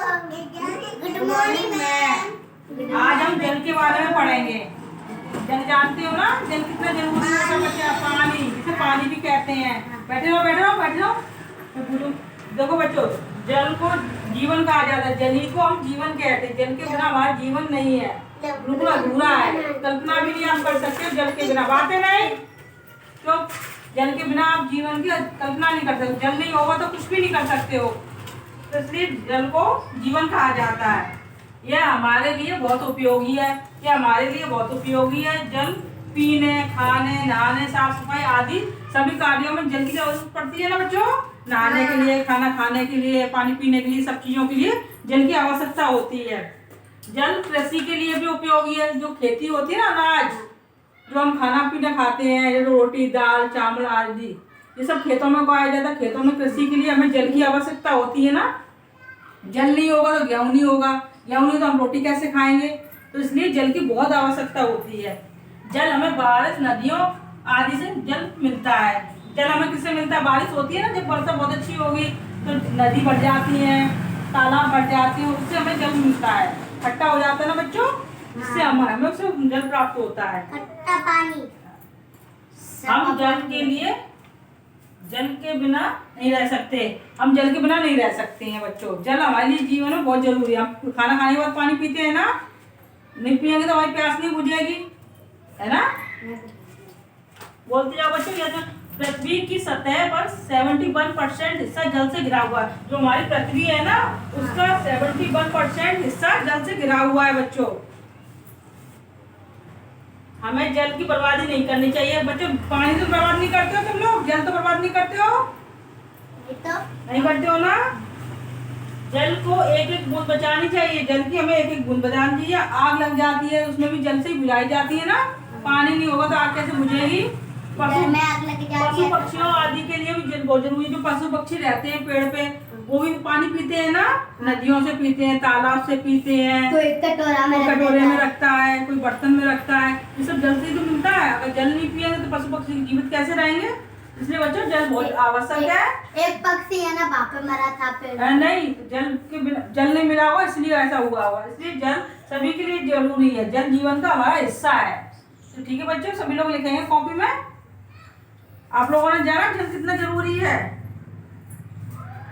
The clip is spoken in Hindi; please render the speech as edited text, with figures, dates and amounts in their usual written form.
Good morning ma'am. आज हम जल के बारे में पढ़ेंगे। जल जानते हो ना, जल कितना जरूरी होता है बच्चे? पानी, जिसे पानी भी कहते हैं। बैठे रहो बैठे रहो बैठे रहो। देखो बच्चों, जल को जीवन कहा जाता है। जल ही को हम जीवन कहते हैं। जल के बिना हमारा जीवन नहीं है, बिल्कुल अधूरा है। कल्पना भी नहीं आप कर सकते जल के बिना। बातें नहीं तो जल के बिना आप जीवन की कल्पना नहीं कर सकते। जल नहीं होगा तो कुछ भी नहीं कर सकते हो। तो इसलिए जल को जीवन कहा जाता है। यह हमारे लिए बहुत उपयोगी है। यह हमारे लिए बहुत उपयोगी है। जल पीने, खाने, नहाने, साफ सफाई आदि सभी कार्यों में जल की जरूरत पड़ती है ना बच्चों। नहाने के लिए, खाना खाने के लिए, पानी पीने के लिए, सब चीजों के लिए जल की आवश्यकता होती है। जल कृषि के लिए भी उपयोगी है। जो खेती होती है ना, अनाज जो हम खाना पीना खाते हैं, रोटी, दाल, चावल आदि, ये सब खेतों में उगाया जाता है। खेतों में कृषि के लिए हमें जल की आवश्यकता होती है ना। जल नहीं होगा तो गेहूं नहीं होगा, गेहूं नहीं तो हम रोटी कैसे खाएंगे। तो इसलिए जल की बहुत आवश्यकता होती है। जल हमें बारिश, नदियों आदि से जल मिलता है। जल हमें किससे मिलता है? बारिश होती है ना, जब वर्षा बहुत अच्छी होगी तो नदी बढ़ जाती है, तालाब बढ़ जाती है, उससे हमें जल मिलता है। खट्टा हो जाता है ना बच्चों, इससे हमें उससे जल प्राप्त होता है। खट्टा पानी। हम जल के लिए, जल के बिना नहीं रह सकते। हम जल के बिना नहीं रह सकते हैं बच्चों। जल हमारे लिए जीवन में बहुत जरूरी है। हम खाना खाने के बाद पानी पीते हैं ना, नहीं पियेंगे तो हमारी प्यास नहीं बुझेगी, है ना। बोलते जाओ बच्चों। यह पृथ्वी की सतह पर 71% हिस्सा जल से घिरा हुआ है। जो हमारी पृथ्वी है ना, उसका 71% हिस्सा जल से घिरा हुआ है बच्चों। हमें जल की बर्बादी नहीं करनी चाहिए बच्चों। पानी तो बर्बाद नहीं करते हो तुम लोग, जल तो बर्बाद नहीं करते हो, नहीं करते हो ना। जल को एक एक बूंद बचानी चाहिए। जल की हमें एक एक बूंद बचानी चाहिए। आग लग जाती है उसमें भी जल से ही बुझाई जाती है ना। पानी नहीं होगा तो आग कैसे बुझेगी? पशु पक्षियों आदि के लिए भी जल बहुत जरूरी है। जो पशु पक्षी रहते हैं पेड़ पे, वो भी पानी पीते हैं ना। नदियों से पीते हैं, तालाब से पीते हैं, कोई कटोरे में रखता है, कोई बर्तन में रखता है। ये सब जल से ही तो मिलता है। अगर जल नहीं पिएंगे तो पशु पक्षी जीवित कैसे रहेंगे? इसलिए बच्चों जल बहुत आवश्यक है। एक पक्षी है ना वहाँ पे मरा था पेड़। नहीं, जल के बिना, जल नहीं मिला हुआ इसलिए ऐसा हुआ हुआ। इसलिए जल सभी के लिए जरूरी है। जल जीवन का हमारा हिस्सा है। तो ठीक है बच्चों, सभी लोग लिखेंगे कॉपी में। आप लोगों ने जाना जल कितना जरूरी है।